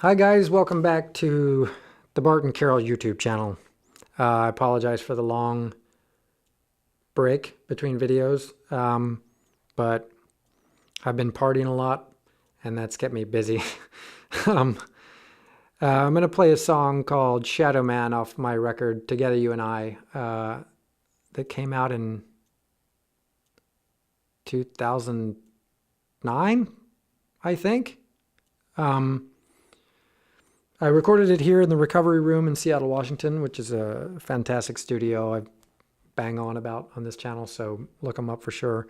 Hi guys, welcome back to the Barton Carroll YouTube channel. I apologize for the long break between videos, but I've been partying a lot and that's kept me busy. I'm going to play a song called Shadow Man off my record, Together You and I, that came out in 2009, I think. I recorded it here in the Recovery Room in Seattle, Washington, which is a fantastic studio I bang on about on this channel, so look them up for sure.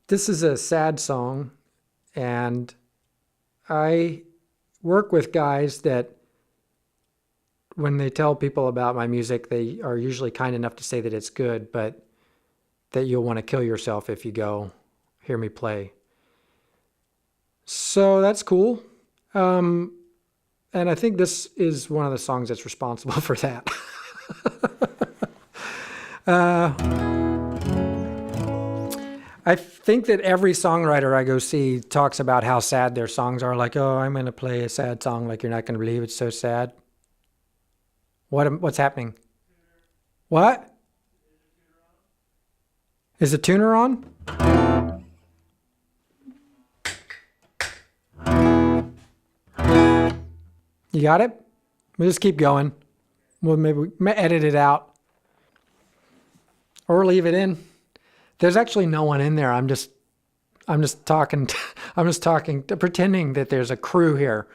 This is a sad song, and I work with guys that when they tell people about my music, they are usually kind enough to say that it's good, but that you'll want to kill yourself if you go hear me play. So that's cool. And I think this is one of the songs that's responsible for that. I think that every songwriter I go see talks about how sad their songs are. Like, oh, I'm going to play a sad song. Like, you're not going to believe it's so sad. What's happening? What? Is the tuner on? You got it? We'll just keep going. We'll maybe edit it out or leave it in. There's actually no one in there. I'm just talking. I'm just talking, pretending that there's a crew here.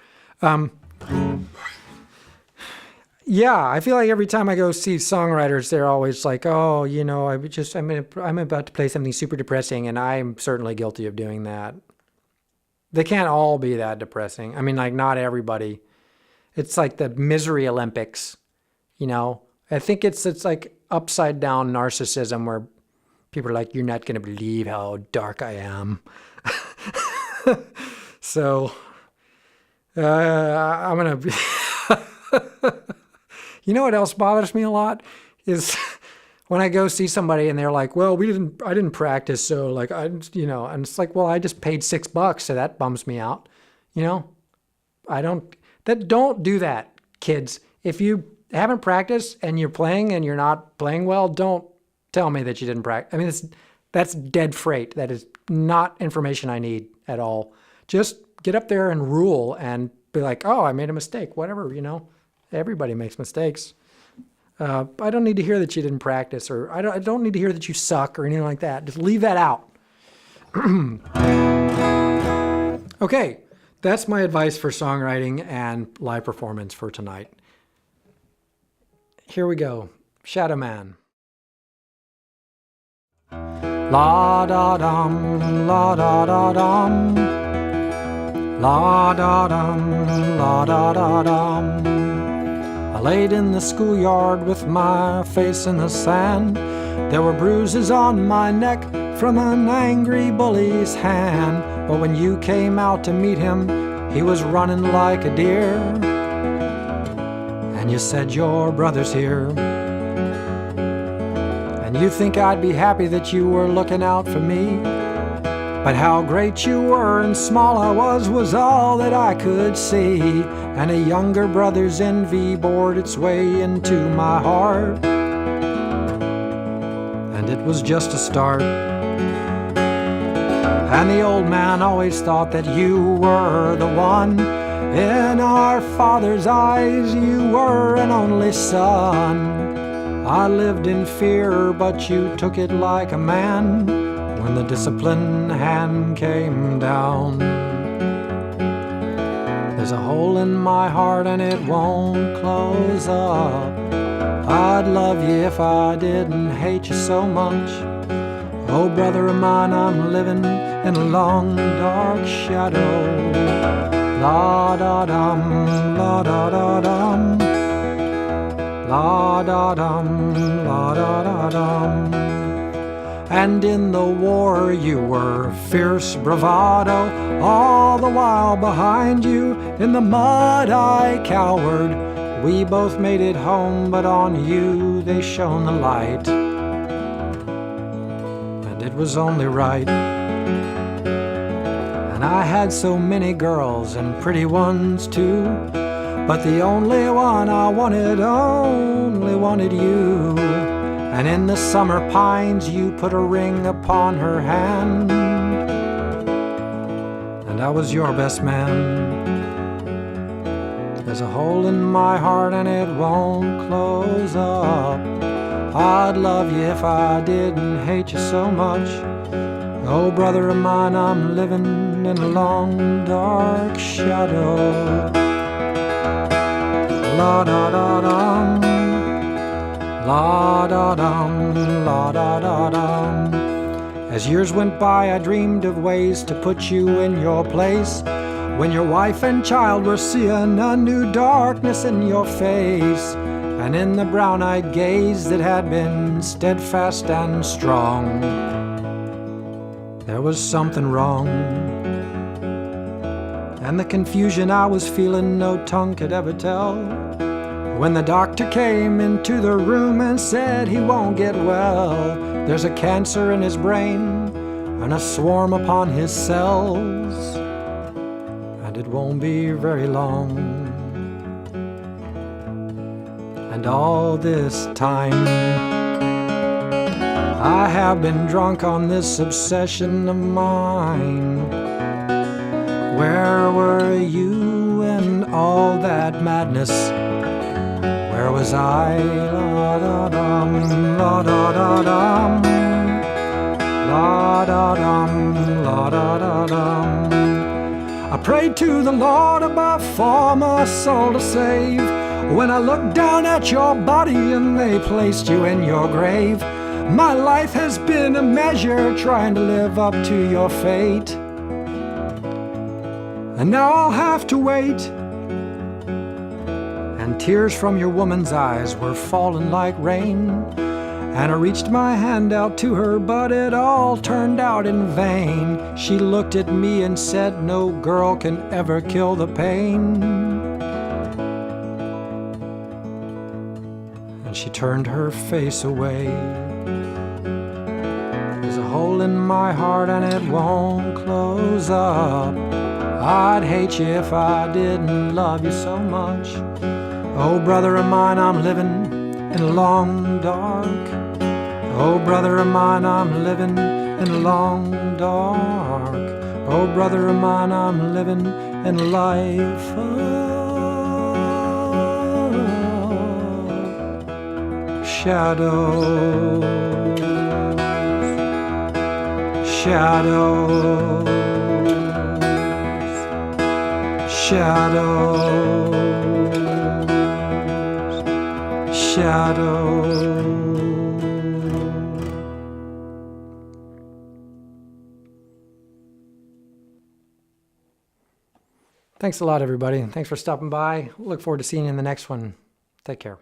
Yeah, I feel like every time I go see songwriters, they're always like, "Oh, you know, I'm about to play something super depressing," and I'm certainly guilty of doing that. They can't all be that depressing. I mean, like, not everybody. It's like the misery Olympics, you know. I think it's like upside down narcissism where people are like, you're not going to believe how dark I am. So I'm going to... You know what else bothers me a lot is when I go see somebody and they're like, well, I didn't practice. So like, and it's like, well, I just paid $6. So that bums me out. You know, don't do that, kids. If you haven't practiced and you're playing and you're not playing well, don't tell me that you didn't practice. I mean, that's dead freight. That is not information I need at all. Just get up there and rule and be like, oh, I made a mistake, whatever, you know. Everybody makes mistakes. I don't need to hear that you didn't practice, or I don't need to hear that you suck or anything like that. Just leave that out. Okay. That's my advice for songwriting and live performance for tonight. Here we go. Shadow Man. La da dum, la da da dum. La da dum, la da da dum. I laid in the schoolyard with my face in the sand. There were bruises on my neck from an angry bully's hand. But when you came out to meet him, he was running like a deer. And you said, your brother's here. And you think I'd be happy that you were looking out for me. But how great you were and small I was all that I could see. And a younger brother's envy bored its way into my heart. And it was just a start. And the old man always thought that you were the one. In our father's eyes, you were an only son. I lived in fear, but you took it like a man when the discipline hand came down. There's a hole in my heart and it won't close up. I'd love you if I didn't hate you so much. Oh, brother of mine, I'm living in a long, dark shadow. La da dum, la da da dum. La da dum, la da da dum. And in the war you were fierce bravado. All the while behind you in the mud I cowered. We both made it home, but on you they shone the light. And it was only right. And I had so many girls and pretty ones too, but the only one I wanted only wanted you. And in the summer pines you put a ring upon her hand, and I was your best man. There's a hole in my heart and it won't close up. I'd love you if I didn't hate you so much. Oh, brother of mine, I'm living in a long dark shadow. La da da dum, la da dum, la da da dum. As years went by, I dreamed of ways to put you in your place. When your wife and child were seeing a new darkness in your face, and in the brown-eyed gaze that had been steadfast and strong, there was something wrong. And the confusion I was feeling no tongue could ever tell. When the doctor came into the room and said he won't get well, there's a cancer in his brain and a swarm upon his cells, and it won't be very long. And all this time I have been drunk on this obsession of mine. Where were you in all that madness? Where was I? La da dum, la da da dum, la da dum, la da da dum. I prayed to the Lord above for my soul to save. When I looked down at your body and they placed you in your grave, my life has been a measure trying to live up to your fate. And now I'll have to wait. And tears from your woman's eyes were falling like rain, and I reached my hand out to her, but it all turned out in vain. She looked at me and said, no girl can ever kill the pain. And she turned her face away. There's a hole in my heart and it won't close up. I'd hate you if I didn't love you so much. Oh, brother of mine, I'm living in a long dark. Oh, brother of mine, I'm living in a long dark. Oh, brother of mine, I'm living in a life of shadows. Shadows. Shadows. Shadows. Thanks a lot, everybody. Thanks for stopping by. Look forward to seeing you in the next one. Take care.